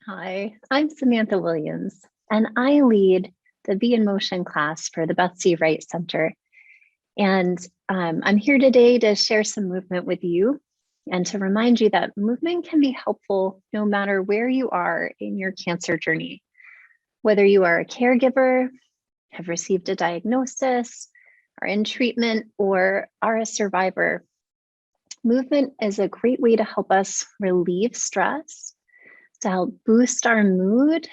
Hi, I'm Samantha Williams, and I lead the Be in Motion class for the Betsy Wright Center. And I'm here today to share some movement with you and to remind you that movement can be helpful no matter where you are in your cancer journey. Whether you are a caregiver, have received a diagnosis, are in treatment, or are a survivor, movement is a great way to help us relieve stress, to help boost our mood,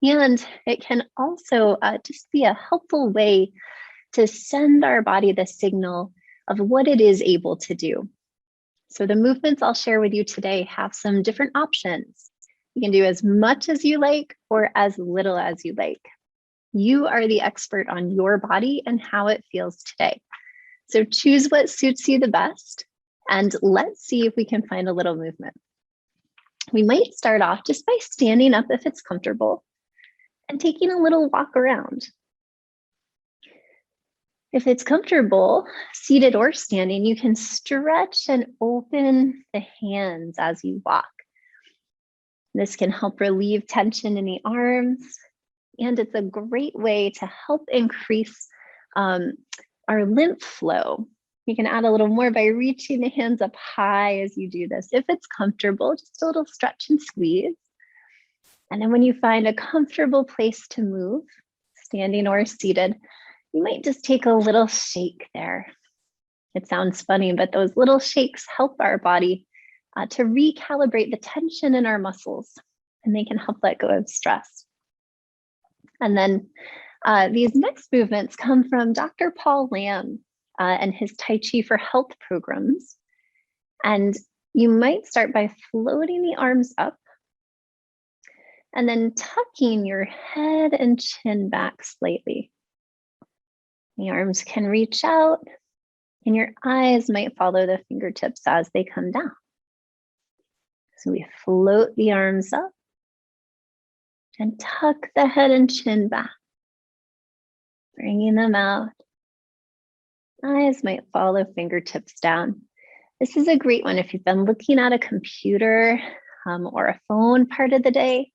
and it can also just be a helpful way to send our body the signal of what it is able to do. So the movements I'll share with you today have some different options. You can do as much as you like or as little as you like. You are the expert on your body and how it feels today. So choose what suits you the best, and let's see if we can find a little movement. We might start off just by standing up if it's comfortable and taking a little walk around. If it's comfortable, seated or standing, you can stretch and open the hands as you walk. This can help relieve tension in the arms, and it's a great way to help increase our lymph flow. You can add a little more by reaching the hands up high as you do this. If it's comfortable, just a little stretch and squeeze. And then when you find a comfortable place to move, standing or seated, you might just take a little shake there. It sounds funny, but those little shakes help our body to recalibrate the tension in our muscles, and they can help let go of stress. And then these next movements come from Dr. Paul Lamb and his Tai Chi for Health programs. And you might start by floating the arms up and then tucking your head and chin back slightly. The arms can reach out and your eyes might follow the fingertips as they come down. So we float the arms up and tuck the head and chin back, bringing them out. Eyes might follow fingertips down. This is a great one if you've been looking at a computer or a phone part of the day.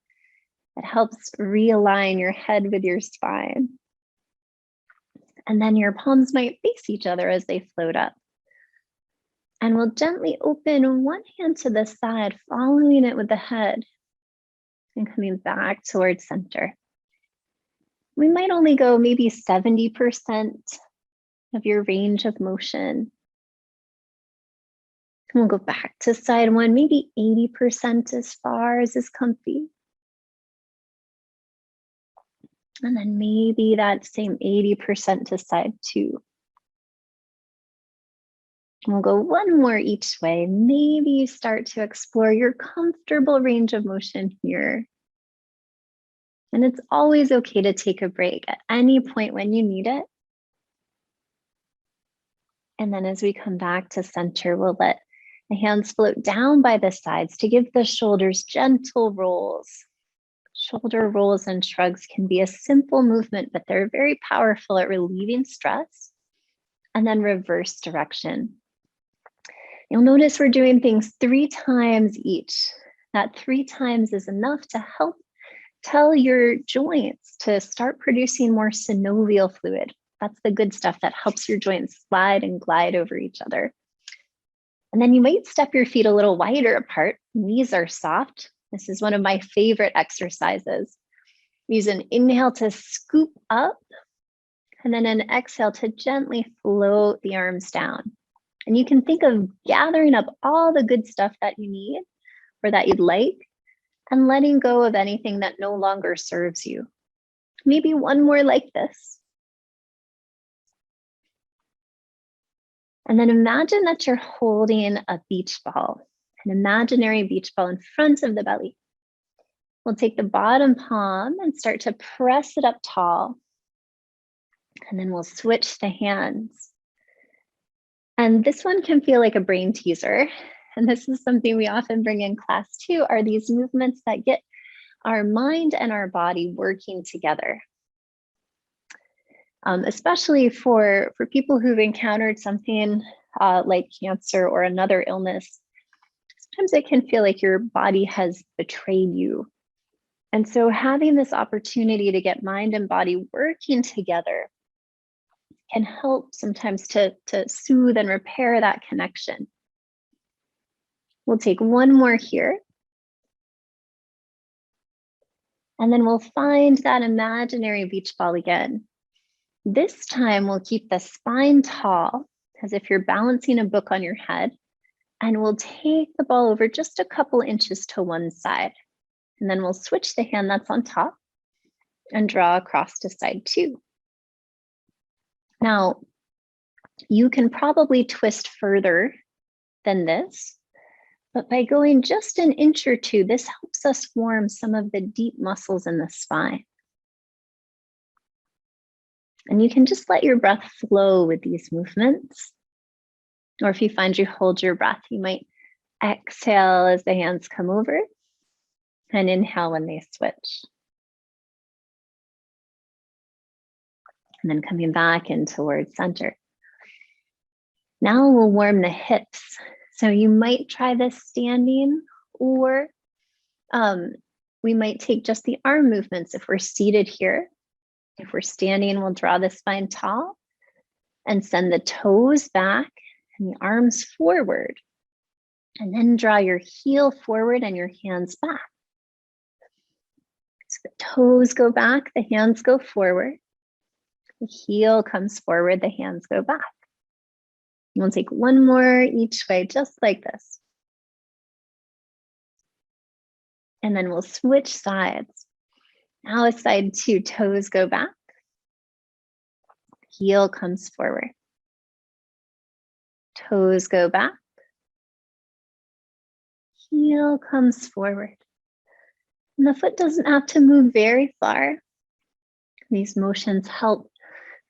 It helps realign your head with your spine. And then your palms might face each other as they float up. And we'll gently open one hand to the side, following it with the head and coming back towards center. We might only go maybe 70% of your range of motion. And we'll go back to side one, maybe 80% as far as is comfy. And then maybe that same 80% to side two. And we'll go one more each way. Maybe you start to explore your comfortable range of motion here. And it's always okay to take a break at any point when you need it. And then as we come back to center, we'll let the hands float down by the sides to give the shoulders gentle rolls. Shoulder rolls and shrugs can be a simple movement, but they're very powerful at relieving stress. And then reverse direction. You'll notice we're doing things 3 times each. That 3 times is enough to help tell your joints to start producing more synovial fluid. That's the good stuff that helps your joints slide and glide over each other. And then you might step your feet a little wider apart. Knees are soft. This is one of my favorite exercises. Use an inhale to scoop up, and then an exhale to gently float the arms down. And you can think of gathering up all the good stuff that you need or that you'd like, and letting go of anything that no longer serves you. Maybe one more like this. And then imagine that you're holding a beach ball, an imaginary beach ball in front of the belly. We'll take the bottom palm and start to press it up tall. And then we'll switch the hands. And this one can feel like a brain teaser. And this is something we often bring in class too, are these movements that get our mind and our body working together. Especially for people who've encountered something like cancer or another illness. Sometimes it can feel like your body has betrayed you. And so having this opportunity to get mind and body working together can help sometimes to soothe and repair that connection. We'll take one more here. And then we'll find that imaginary beach ball again. This time we'll keep the spine tall, as if you're balancing a book on your head, and we'll take the ball over just a couple inches to one side. And then we'll switch the hand that's on top and draw across to side 2. Now, you can probably twist further than this, but by going just an inch or 2, this helps us warm some of the deep muscles in the spine. And you can just let your breath flow with these movements. Or if you find you hold your breath, you might exhale as the hands come over and inhale when they switch. And then coming back in towards center. Now we'll warm the hips. So you might try this standing, or we might take just the arm movements if we're seated here. If we're standing, we'll draw the spine tall and send the toes back and the arms forward. And then draw your heel forward and your hands back. So the toes go back, the hands go forward. The heel comes forward, the hands go back. We'll take one more each way, just like this. And then we'll switch sides. Now a side 2, toes go back. Heel comes forward. Toes go back. Heel comes forward. And the foot doesn't have to move very far. These motions help,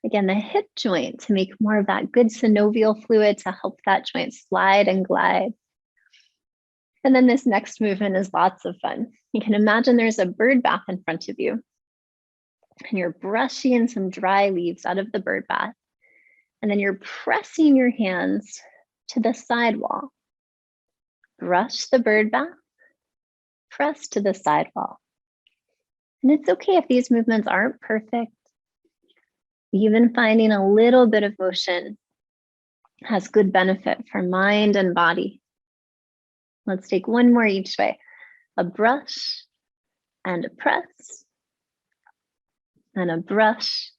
again, the hip joint to make more of that good synovial fluid to help that joint slide and glide. And then this next movement is lots of fun. You can imagine there's a bird bath in front of you, and you're brushing some dry leaves out of the bird bath. And then you're pressing your hands to the side wall. Brush the bird bath, press to the side wall. And it's okay if these movements aren't perfect. Even finding a little bit of motion has good benefit for mind and body. Let's take one more each way. A brush and a press, and a brush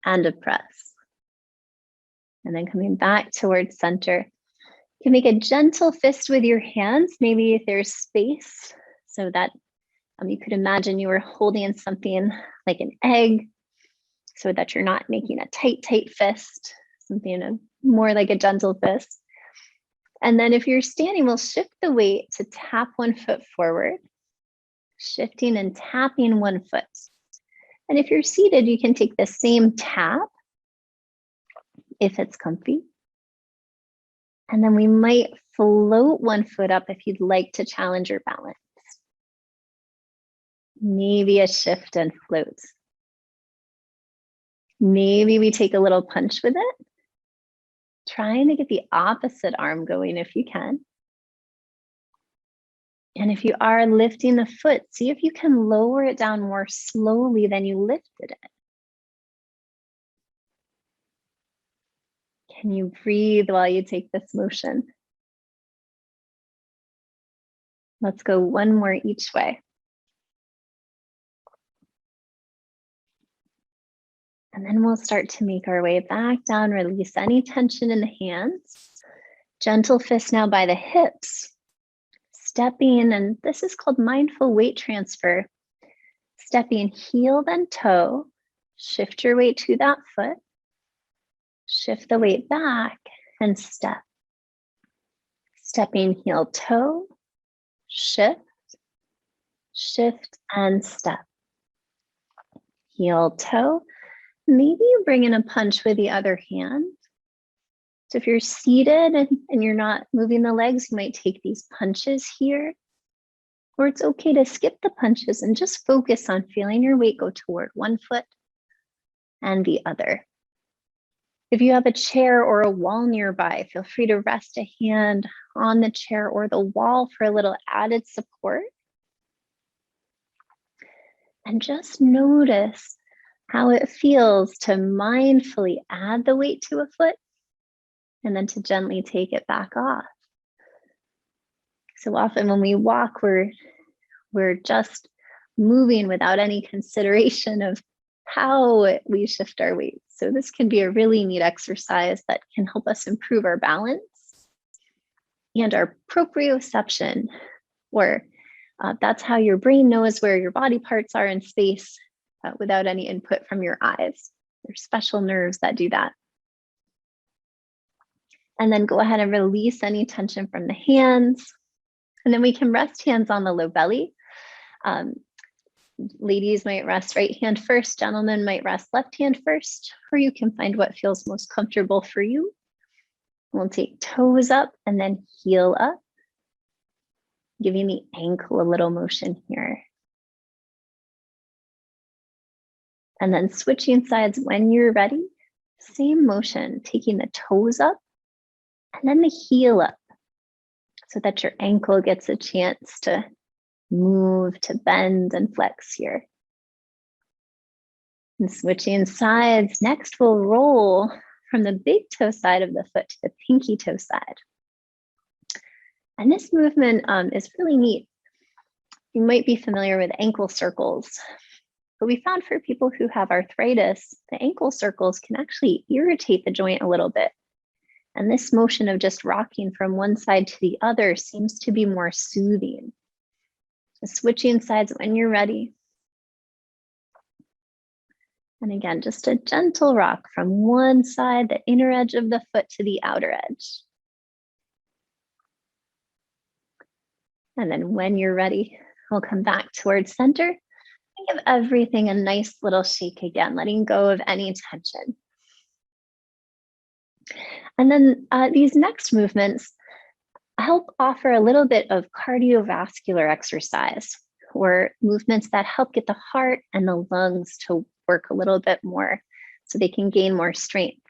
and a press. And then coming back towards center. You can make a gentle fist with your hands. Maybe if there's space, so that you could imagine you were holding something like an egg, so that you're not making a tight fist, something more like a gentle fist. And then if you're standing, we'll shift the weight to tap one foot forward, shifting and tapping one foot. And if you're seated, you can take the same tap if it's comfy. And then we might float one foot up if you'd like to challenge your balance. Maybe a shift and float. Maybe we take a little punch with it. Trying to get the opposite arm going if you can. And if you are lifting the foot, see if you can lower it down more slowly than you lifted it. Can you breathe while you take this motion? Let's go one more each way. And then we'll start to make our way back down, release any tension in the hands. Gentle fist now by the hips. Stepping, and this is called mindful weight transfer. Stepping heel then toe, shift your weight to that foot, shift the weight back and step. Stepping heel toe, shift, shift and step. Heel toe, maybe you bring in a punch with the other hand. So if you're seated and you're not moving the legs, you might take these punches here. Or it's okay to skip the punches and just focus on feeling your weight go toward one foot and the other. If you have a chair or a wall nearby, feel free to rest a hand on the chair or the wall for a little added support. And just notice how it feels to mindfully add the weight to a foot and then to gently take it back off. So often when we walk, we're just moving without any consideration of how we shift our weight. So this can be a really neat exercise that can help us improve our balance and our proprioception, or that's how your brain knows where your body parts are in space without any input from your eyes. There's special nerves that do that. And then go ahead and release any tension from the hands. And then we can rest hands on the low belly. Ladies might rest right hand first, gentlemen might rest left hand first, or you can find what feels most comfortable for you. We'll take toes up and then heel up, giving the ankle a little motion here. And then switching sides when you're ready, same motion, taking the toes up and then the heel up so that your ankle gets a chance to move, to bend and flex here. And switching sides, next we'll roll from the big toe side of the foot to the pinky toe side. And this movement is really neat. You might be familiar with ankle circles, but we found for people who have arthritis, the ankle circles can actually irritate the joint a little bit. And this motion of just rocking from one side to the other seems to be more soothing. So switching sides when you're ready. And again, just a gentle rock from one side, the inner edge of the foot, to the outer edge. And then when you're ready, we'll come back towards center and give everything a nice little shake again, letting go of any tension. And then these next movements help offer a little bit of cardiovascular exercise, or movements that help get the heart and the lungs to work a little bit more so they can gain more strength.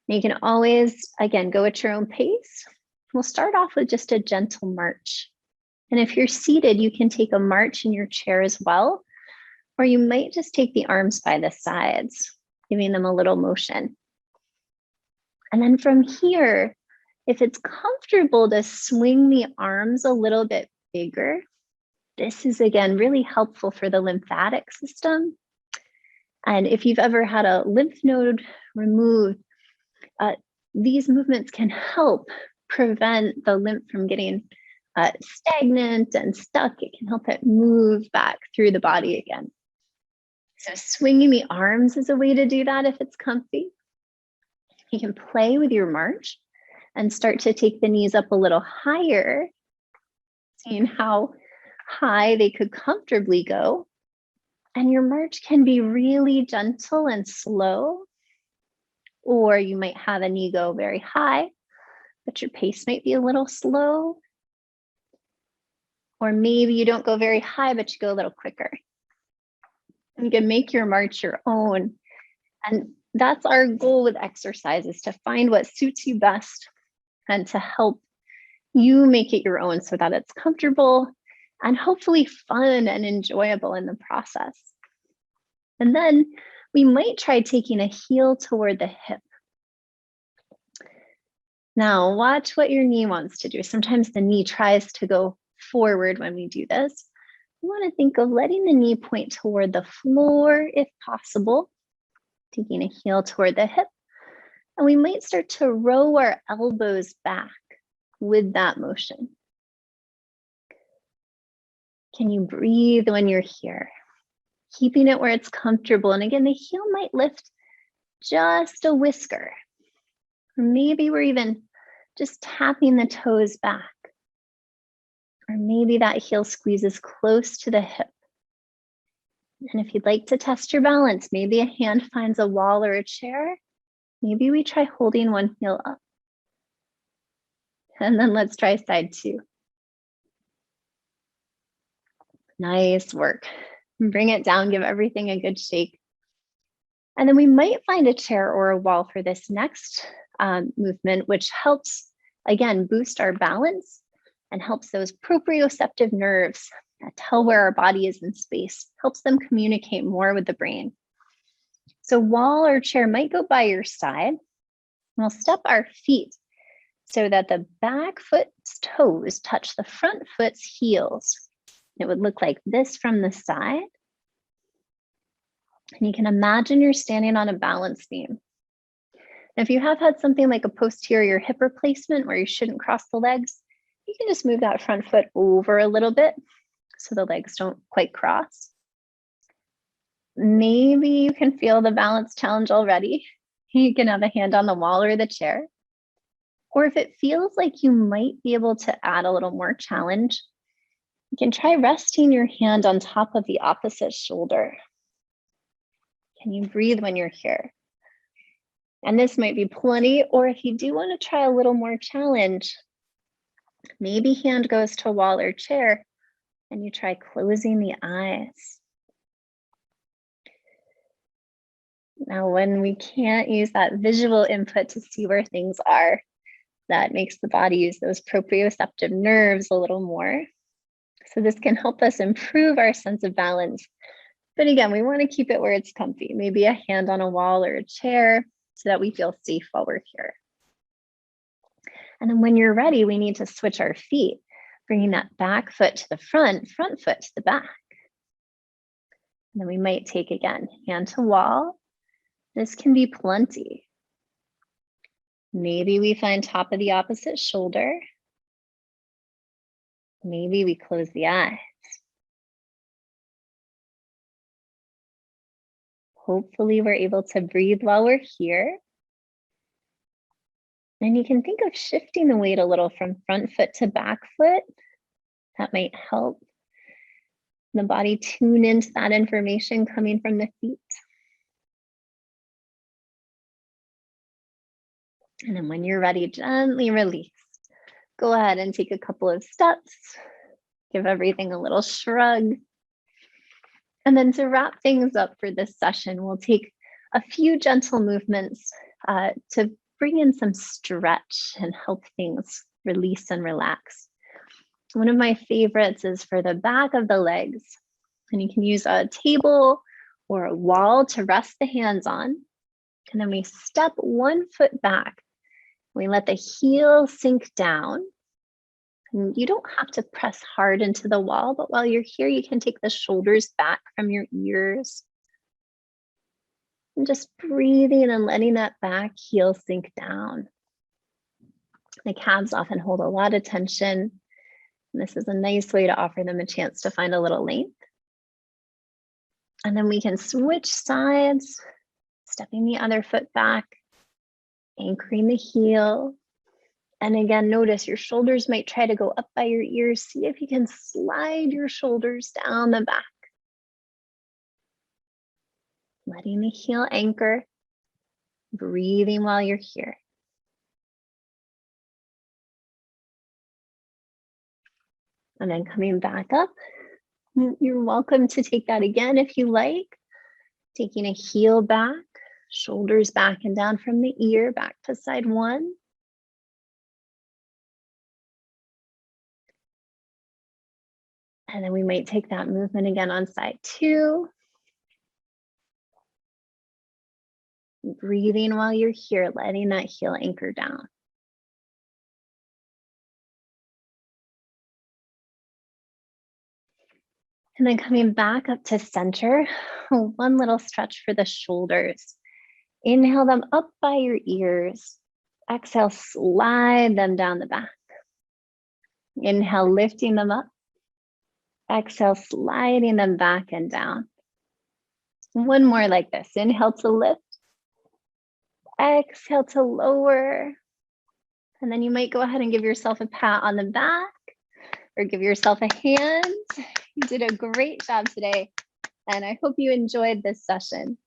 You can always, again, go at your own pace. We'll start off with just a gentle march. And if you're seated, you can take a march in your chair as well, or you might just take the arms by the sides, giving them a little motion. And then from here, if it's comfortable to swing the arms a little bit bigger, this is, again, really helpful for the lymphatic system. And if you've ever had a lymph node removed, these movements can help prevent the lymph from getting stagnant and stuck. It can help it move back through the body again. So swinging the arms is a way to do that if it's comfy. You can play with your march and start to take the knees up a little higher, seeing how high they could comfortably go. And your march can be really gentle and slow, or you might have a knee go very high, but your pace might be a little slow. Or maybe you don't go very high, but you go a little quicker. You can make your march your own. And that's our goal with exercise, is to find what suits you best and to help you make it your own so that it's comfortable and hopefully fun and enjoyable in the process. And then we might try taking a heel toward the hip. Now watch what your knee wants to do. Sometimes the knee tries to go forward when we do this. You want to think of letting the knee point toward the floor if possible, taking a heel toward the hip. And we might start to row our elbows back with that motion. Can you breathe when you're here? Keeping it where it's comfortable. And again, the heel might lift just a whisker. Or maybe we're even just tapping the toes back. Or maybe that heel squeezes close to the hip. And if you'd like to test your balance, maybe a hand finds a wall or a chair. Maybe we try holding one heel up. And then let's try side two. Nice work. Bring it down, give everything a good shake. And then we might find a chair or a wall for this next movement, which helps, again, boost our balance and helps those proprioceptive nerves tell where our body is in space, helps them communicate more with the brain. So wall or chair might go by your side. We'll step our feet so that the back foot's toes touch the front foot's heels. It would look like this from the side. And you can imagine you're standing on a balance beam. If you have had something like a posterior hip replacement where you shouldn't cross the legs, you can just move that front foot over a little bit so the legs don't quite cross. Maybe you can feel the balance challenge already. You can have a hand on the wall or the chair. Or if it feels like you might be able to add a little more challenge, you can try resting your hand on top of the opposite shoulder. Can you breathe when you're here? And this might be plenty, or if you do want to try a little more challenge, maybe hand goes to wall or chair and you try closing the eyes. Now, when we can't use that visual input to see where things are, that makes the body use those proprioceptive nerves a little more. So this can help us improve our sense of balance. But again, we want to keep it where it's comfy, maybe a hand on a wall or a chair so that we feel safe while we're here. And then when you're ready, we need to switch our feet, bringing that back foot to the front foot to the back. And then we might take again, hand to wall. This can be plenty. Maybe we find top of the opposite shoulder. Maybe we close the eyes. Hopefully we're able to breathe while we're here. And you can think of shifting the weight a little from front foot to back foot. That might help the body tune into that information coming from the feet. And then when you're ready, gently release. Go ahead and take a couple of steps. Give everything a little shrug. And then to wrap things up for this session, we'll take a few gentle movements to bring in some stretch and help things release and relax. One of my favorites is for the back of the legs. And you can use a table or a wall to rest the hands on. And then we step one foot back. We let the heel sink down. And you don't have to press hard into the wall, but while you're here, you can take the shoulders back from your ears. And just breathing and letting that back heel sink down. The calves often hold a lot of tension. And this is a nice way to offer them a chance to find a little length. And then we can switch sides, stepping the other foot back, anchoring the heel. And again, notice your shoulders might try to go up by your ears. See if you can slide your shoulders down the back. Letting the heel anchor, breathing while you're here. And then coming back up, you're welcome to take that again if you like. Taking a heel back, shoulders back and down from the ear, back to side one. And then we might take that movement again on side two. Breathing while you're here, letting that heel anchor down. And then coming back up to center, one little stretch for the shoulders. Inhale them up by your ears. Exhale, slide them down the back. Inhale, lifting them up. Exhale, sliding them back and down. One more like this. Inhale to lift. Exhale to lower. And then you might go ahead and give yourself a pat on the back or give yourself a hand. You did a great job today, and I hope you enjoyed this session.